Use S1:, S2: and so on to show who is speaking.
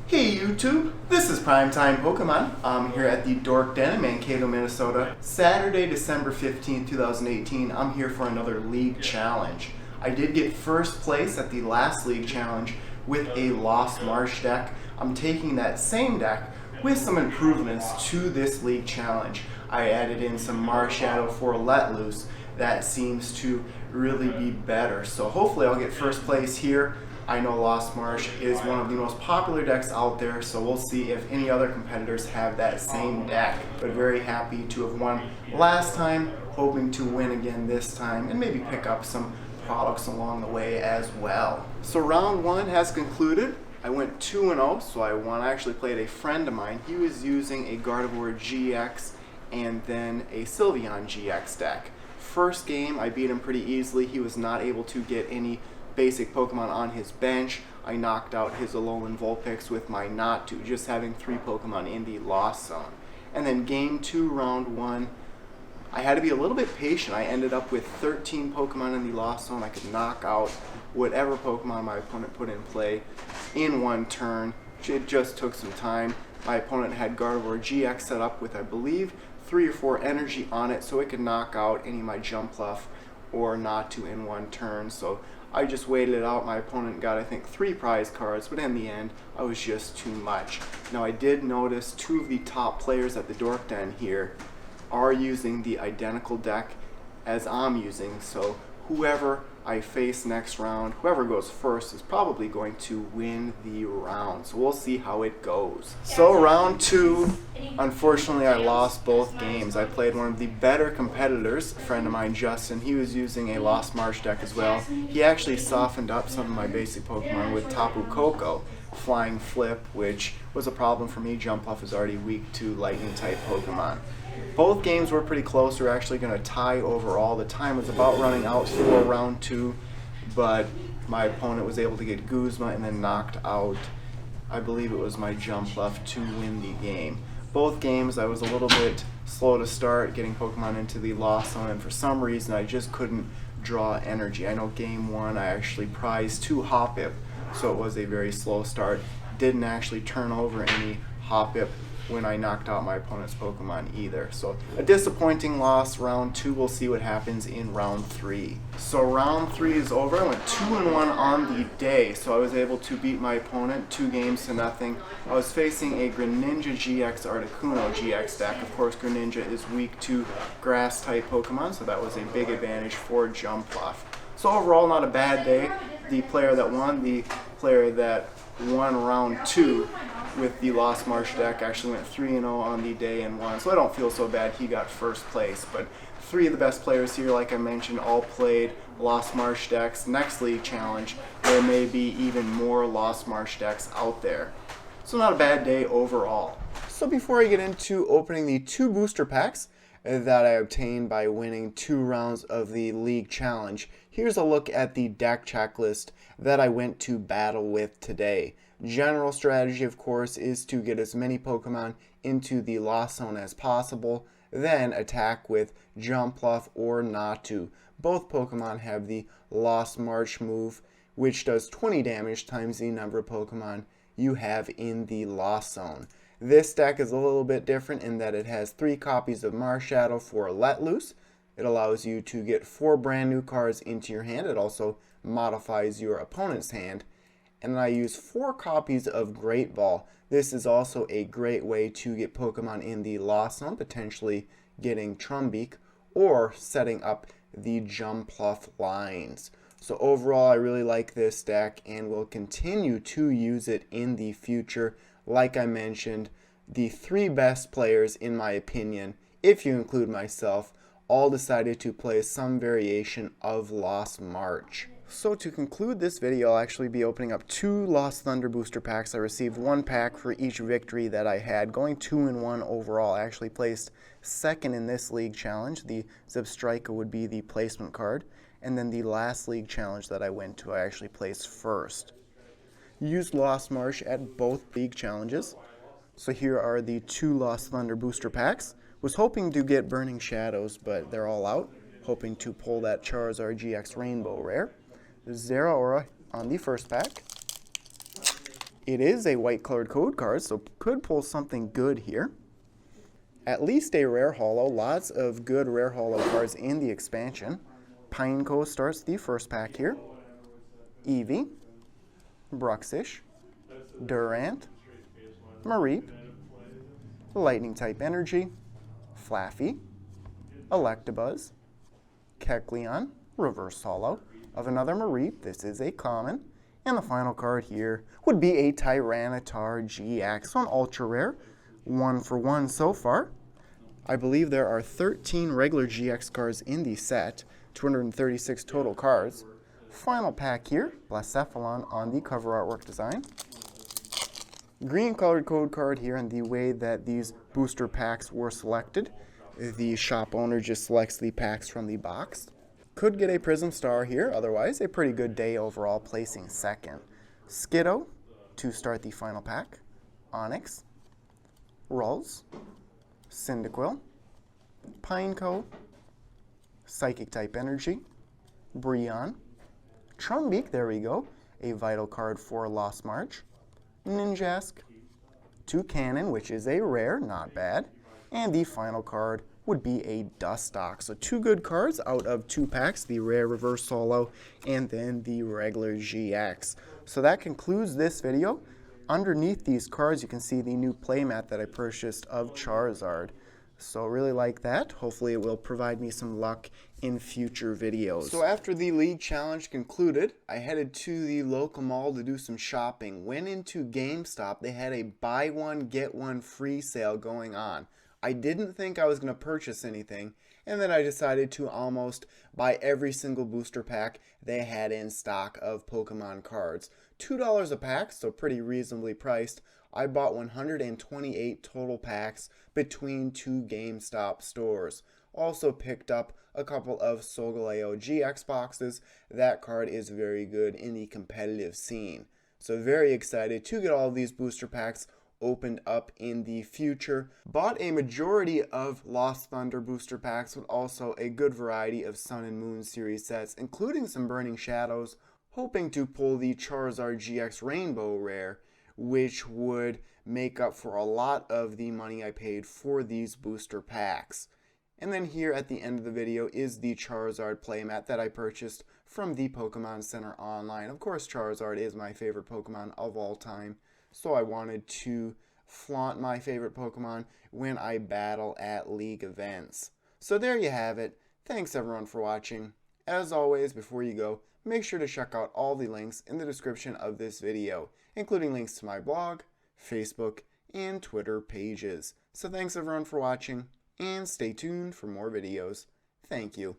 S1: Hey YouTube, this is PrimetimePokemon. I'm here at the Dork Den in Mankato, Minnesota. Saturday, December 15th, 2018. I'm here for another League Challenge. I did get first place at the last League Challenge with a Lost Marsh deck. I'm taking that same deck with some improvements to this League Challenge. I added in some Marshadow for Let Loose. That seems to really be better. So hopefully I'll get first place here. I know Lost Marsh is one of the most popular decks out there, so we'll see if any other competitors have that same deck. But very happy to have won last time, hoping to win again this time, and maybe pick up some products along the way as well. So round one has concluded. I went 2-0, so I won. I actually played a friend of mine. He was using a Gardevoir GX and then a Sylveon GX deck. First game, I beat him pretty easily. He was not able to get any basic Pokemon on his bench. I knocked out his Alolan Vulpix with my Natu, just having 3 Pokemon in the Lost Zone. And then game 2, round 1, I had to be a little bit patient. I ended up with 13 Pokemon in the Lost Zone. I could knock out whatever Pokemon my opponent put in play in one turn. It just took some time. My opponent had Gardevoir GX set up with, I believe, 3 or 4 energy on it, so it could knock out any of my Jumpluff or Natu in one turn. So I just waited it out. My opponent got, I think, 3 prize cards, but in the end, I was just too much. Now, I did notice 2 of the top players at the Dork Den here are using the identical deck as I'm using, so whoever I face next round, whoever goes first, is probably going to win the round. So we'll see how it goes. So round 2, unfortunately I lost both games. I played one of the better competitors, a friend of mine, Justin. He was using a Lost Marsh deck as well. He actually softened up some of my basic Pokemon with Tapu Koko, Flying Flip, which was a problem for me. Jumpluff is already weak to lightning type Pokemon. Both games were pretty close. We were actually going to tie overall. The time was about running out for round 2, but my opponent was able to get Guzma and then knocked out, I believe it was my Jumpluff, to win the game. Both games I was a little bit slow to start getting Pokemon into the Lost Zone, and for some reason I just couldn't draw energy. I know game 1 I actually prized 2 Hoppip, so it was a very slow start. Didn't actually turn over any Hoppip when I knocked out my opponent's Pokemon either. So a disappointing loss. Round 2, we'll see what happens in round 3. So round 3 is over. I went 2-1 on the day, so I was able to beat my opponent 2 games to nothing. I was facing a Greninja GX Articuno GX deck. Of course, Greninja is weak to grass type Pokemon, so that was a big advantage for Jumpluff. So overall, not a bad day. The player that won round 2 with the Lost Marsh deck actually went 3-0 on the day and won, so I don't feel so bad. He got first place, but 3 of the best players here, like I mentioned, all played Lost Marsh decks. Next League Challenge, there may be even more Lost Marsh decks out there. So not a bad day overall. So before I get into opening the 2 booster packs that I obtained by winning 2 rounds of the League Challenge, here's a look at the deck checklist that I went to battle with today. General strategy, of course, is to get as many Pokemon into the Lost Zone as possible, then attack with Jumpluff or Natu. Both Pokemon have the Lost March move, which does 20 damage times the number of Pokemon you have in the Lost Zone. This deck is a little bit different in that it has 3 copies of Marshadow for Let Loose. It allows you to get 4 brand new cards into your hand. It also modifies your opponent's hand. And I use 4 copies of Great Ball. This is also a great way to get Pokemon in the Lost Zone, potentially getting Trumbeak or setting up the Jumpluff lines. So overall, I really like this deck and will continue to use it in the future. Like I mentioned, the 3 best players, in my opinion, if you include myself, all decided to play some variation of Lost March. So to conclude this video, I'll actually be opening up 2 Lost Thunder booster packs. I received 1 pack for each victory that I had, going 2-1 overall. I actually placed 2nd in this League Challenge. The Zebstrika would be the placement card. And then the last League Challenge that I went to, I actually placed 1st. Used Lost Marsh at both League Challenges. So here are the 2 Lost Thunder booster packs. Was hoping to get Burning Shadows, but they're all out. Hoping to pull that Charizard GX Rainbow Rare. Zeraora on the first pack. It is a white colored code card, so could pull something good here. At least a rare holo. Lots of good rare holo cards in the expansion. Pineco starts the first pack here. Eevee, Bruxish, Durant, Mareep, Lightning type Energy, Flaffy, Electabuzz, Kecleon, reverse holo of another Mareep. This is a common. And the final card here would be a Tyranitar GX, so an ultra rare. 1 for 1 so far. I believe there are 13 regular GX cards in the set, 236 total cards. Final pack here, Blacephalon on the cover artwork design. Green colored code card here, and the way that these booster packs were selected, the shop owner just selects the packs from the box. Could get a Prism Star here, otherwise a pretty good day overall, placing second. Skiddo to start the final pack. Onyx, Rulls, Cyndaquil, Pineco, Psychic type Energy, Brionne, Trumbeak, there we go, a vital card for Lost March, Ninjask, Toucannon, which is a rare, not bad, and the final card would be a Dustox. So 2 good cards out of 2 packs, the rare reverse holo and then the regular GX. So that concludes this video. Underneath these cards you can see the new playmat that I purchased of Charizard. So really like that. Hopefully it will provide me some luck in future videos. So after the league challenge concluded, I headed to the local mall to do some shopping. Went into GameStop. They had a buy one get one free sale going on. I didn't think I was going to purchase anything, and then I decided to almost buy every single booster pack they had in stock of Pokemon cards. $2 a pack, so pretty reasonably priced. I bought 128 total packs between 2 GameStop stores. Also picked up a couple of Solgaleo GX boxes. That card is very good in the competitive scene. So very excited to get all of these booster packs opened up in the future. Bought a majority of Lost Thunder booster packs with also a good variety of Sun and Moon series sets, including some Burning Shadows, hoping to pull the Charizard GX Rainbow rare, which would make up for a lot of the money I paid for these booster packs. And then here at the end of the video is the Charizard playmat that I purchased from the Pokemon Center online. Of course, Charizard is my favorite Pokemon of all time, so I wanted to flaunt my favorite Pokemon when I battle at League events. So there you have it. Thanks everyone for watching. As always, before you go, make sure to check out all the links in the description of this video, including links to my blog, Facebook, and Twitter pages. So thanks everyone for watching, and stay tuned for more videos. Thank you.